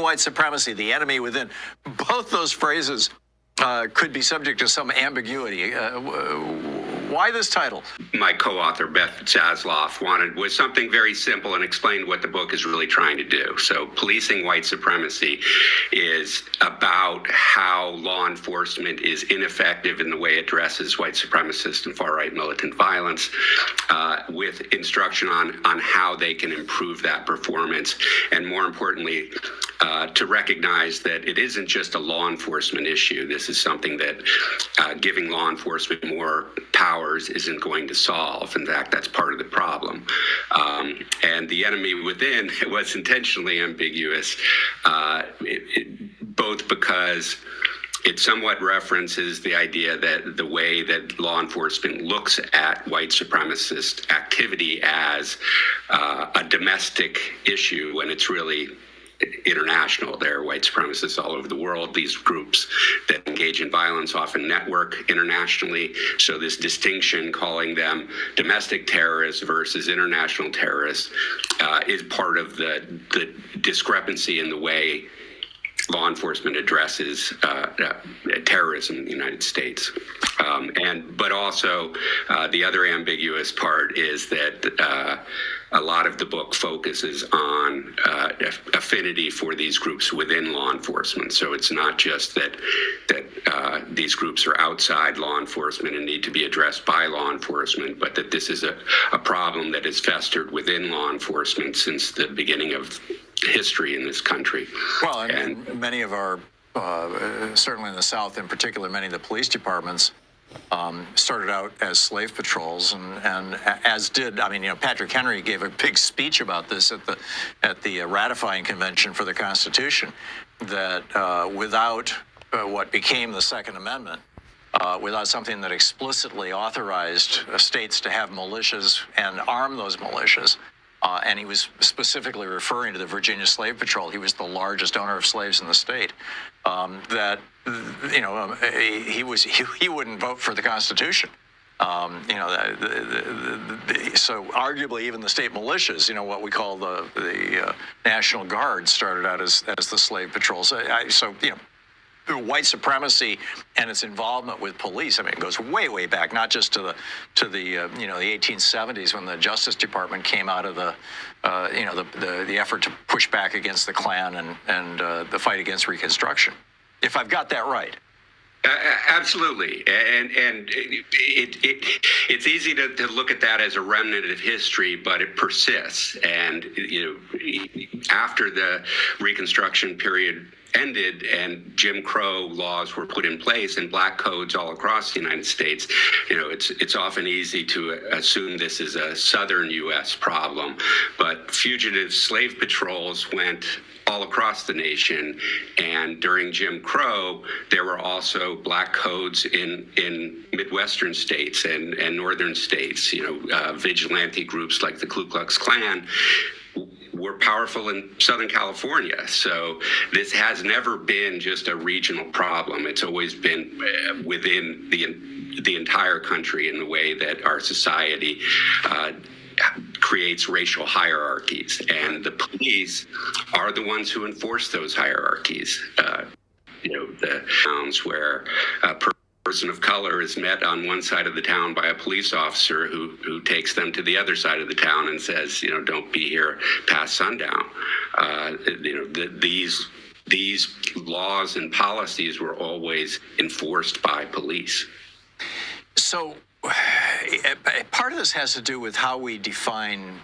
white supremacy, the enemy within, both those phrases could be subject to some ambiguity. Why this title? My co-author, Beth Zasloff, was something very simple and explained what the book is really trying to do. So policing white supremacy is about how law enforcement is ineffective in the way it addresses white supremacist and far-right militant violence, with instruction on how they can improve that performance, and more importantly, to recognize that it isn't just a law enforcement issue. This is something that giving law enforcement more powers isn't going to solve. In fact, that's part of the problem. And the enemy within was intentionally ambiguous, both because it somewhat references the idea that the way that law enforcement looks at white supremacist activity as a domestic issue when it's really international. There are white supremacists all over the world. These groups that engage in violence often network internationally. So this distinction, calling them domestic terrorists versus international terrorists, is part of the discrepancy in the way law enforcement addresses terrorism in the United States. But also the other ambiguous part is that a lot of the book focuses on affinity for these groups within law enforcement. So it's not just that these groups are outside law enforcement and need to be addressed by law enforcement, but that this is a problem that has festered within law enforcement since the beginning of history in this country. Well, and many of our, certainly in the South in particular, many of the police departments started out as slave patrols, and as did, Patrick Henry gave a big speech about this at the ratifying convention for the Constitution, that without what became the Second Amendment, without something that explicitly authorized states to have militias and arm those militias, and he was specifically referring to the Virginia Slave Patrol. He was the largest owner of slaves in the state. He wouldn't vote for the Constitution. So arguably even the state militias, what we call the National Guard, started out as the Slave Patrol. White supremacy and its involvement with police, it goes way, way back, not just to the 1870s when the Justice Department came out of the effort to push back against the Klan and the fight against Reconstruction. If I've got that right. Absolutely, and it's easy to look at that as a remnant of history, but it persists. And after the Reconstruction period ended and Jim Crow laws were put in place and black codes all across the United States, it's often easy to assume this is a southern U.S. problem, but fugitive slave patrols went all across the nation, and during Jim Crow, there were also black codes in Midwestern states and northern states. Vigilante groups like the Ku Klux Klan were powerful in Southern California. So this has never been just a regional problem. It's always been within the entire country in the way that our society creates racial hierarchies, and the police are the ones who enforce those hierarchies. The towns where a person of color is met on one side of the town by a police officer who takes them to the other side of the town and says, don't be here past sundown. These laws and policies were always enforced by police. So part of this has to do with how we define,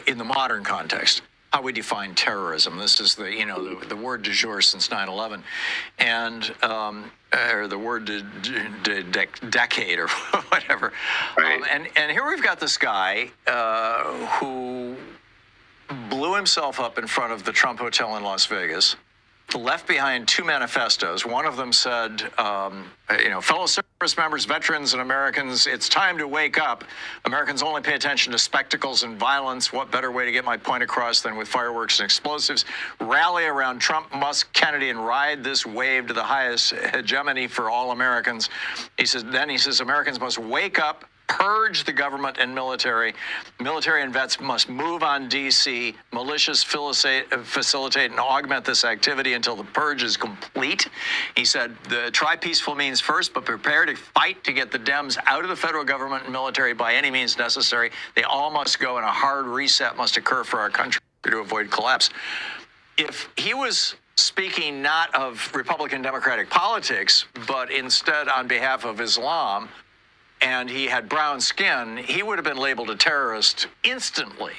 in the modern context, how we define terrorism. This is the word du jour since 9/11, and or the word decade or whatever. Right. And here we've got this guy who blew himself up in front of the Trump Hotel in Las Vegas, left behind two manifestos. One of them said, fellow service members, veterans, and Americans, it's time to wake up. Americans only pay attention to spectacles and violence. What better way to get my point across than with fireworks and explosives? Rally around Trump, Musk, Kennedy, and ride this wave to the highest hegemony for all Americans. He says, Americans must wake up purge the government and military. Military and vets must move on D.C. Militias facilitate and augment this activity until the purge is complete. He said, try peaceful means first, but prepare to fight to get the Dems out of the federal government and military by any means necessary. They all must go, and a hard reset must occur for our country to avoid collapse. If he was speaking not of Republican Democratic politics, but instead on behalf of Islam, and he had brown skin, he would have been labeled a terrorist instantly.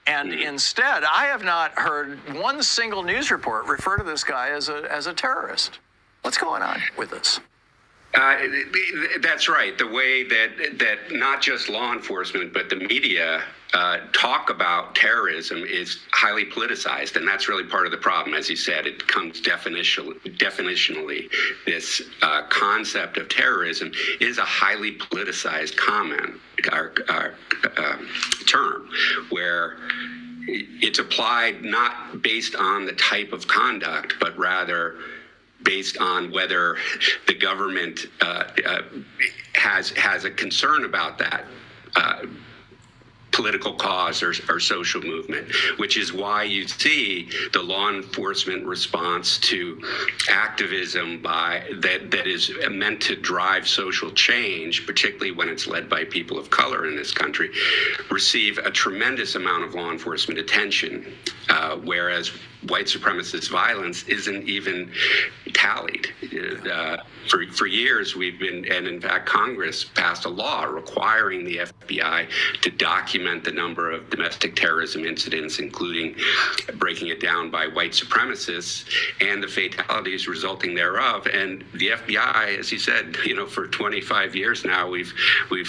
And instead, I have not heard one single news report refer to this guy as a terrorist. What's going on with this? That's right. The way that not just law enforcement, but the media talk about terrorism is highly politicized, and that's really part of the problem. As you said, it comes definitionally, this concept of terrorism is a highly politicized term, where it's applied not based on the type of conduct, but rather based on whether the government has a concern about that political cause or social movement, which is why you see the law enforcement response to activism that is meant to drive social change, particularly when it's led by people of color in this country, receive a tremendous amount of law enforcement attention, whereas white supremacist violence isn't even tallied. For years, we've been, and in fact, Congress passed a law requiring the FBI to document the number of domestic terrorism incidents, including breaking it down by white supremacists and the fatalities resulting thereof. And the FBI, as you said, for 25 years now, we've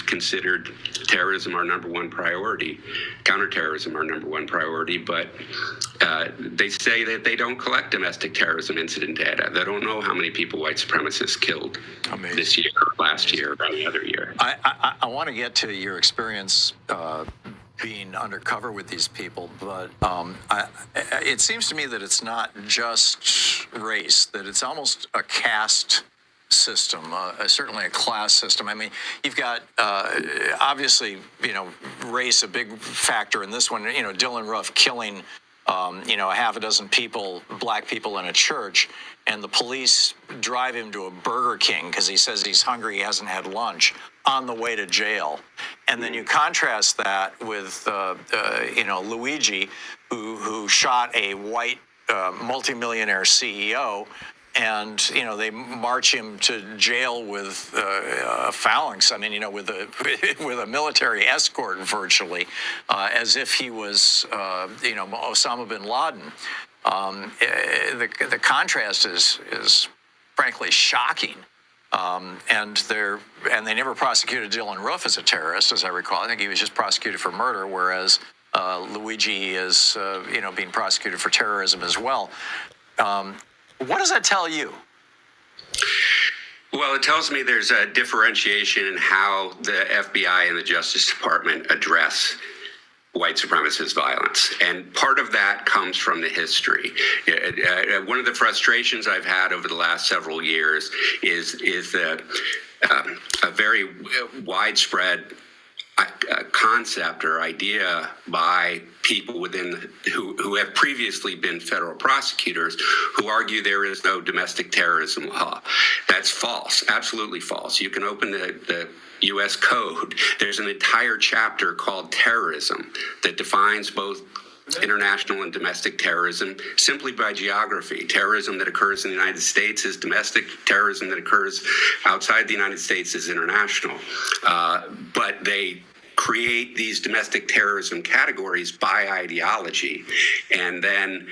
considered terrorism our number one priority, counterterrorism our number one priority, but they say that they don't collect domestic terrorism incident data. They don't know how many people white supremacists killed this year, last year, or any other year. I want to get to your experience being undercover with these people, but it seems to me that it's not just race, that it's almost a caste system, certainly a class system. I mean, you've got obviously, race a big factor in this one. Dylan Roof killing a half a dozen people, black people in a church, and the police drive him to a Burger King because he says he's hungry, he hasn't had lunch, on the way to jail. And then you contrast that with, Luigi, who shot a white multimillionaire CEO, and they march him to jail with a phalanx. I mean, with a military escort virtually, as if he was Osama bin Laden. The contrast is frankly shocking. And they never prosecuted Dylan Roof as a terrorist, as I recall. I think he was just prosecuted for murder, whereas Luigi is being prosecuted for terrorism as well. What does that tell you? Well, it tells me there's a differentiation in how the FBI and the Justice Department address white supremacist violence. And part of that comes from the history. One of the frustrations I've had over the last several years is a very widespread concept or idea by people who have previously been federal prosecutors who argue there is no domestic terrorism law. That's false, absolutely false. You can open the U.S. Code. There's an entire chapter called terrorism that defines both international and domestic terrorism simply by geography. Terrorism that occurs in the United States is domestic. Terrorism that occurs outside the United States is international. But they create these domestic terrorism categories by ideology. And then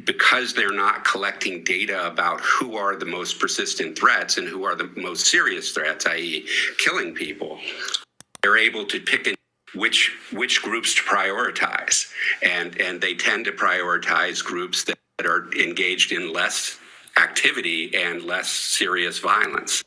because they're not collecting data about who are the most persistent threats and who are the most serious threats, i.e. killing people, they're able to pick and which groups to prioritize. And they tend to prioritize groups that are engaged in less activity and less serious violence.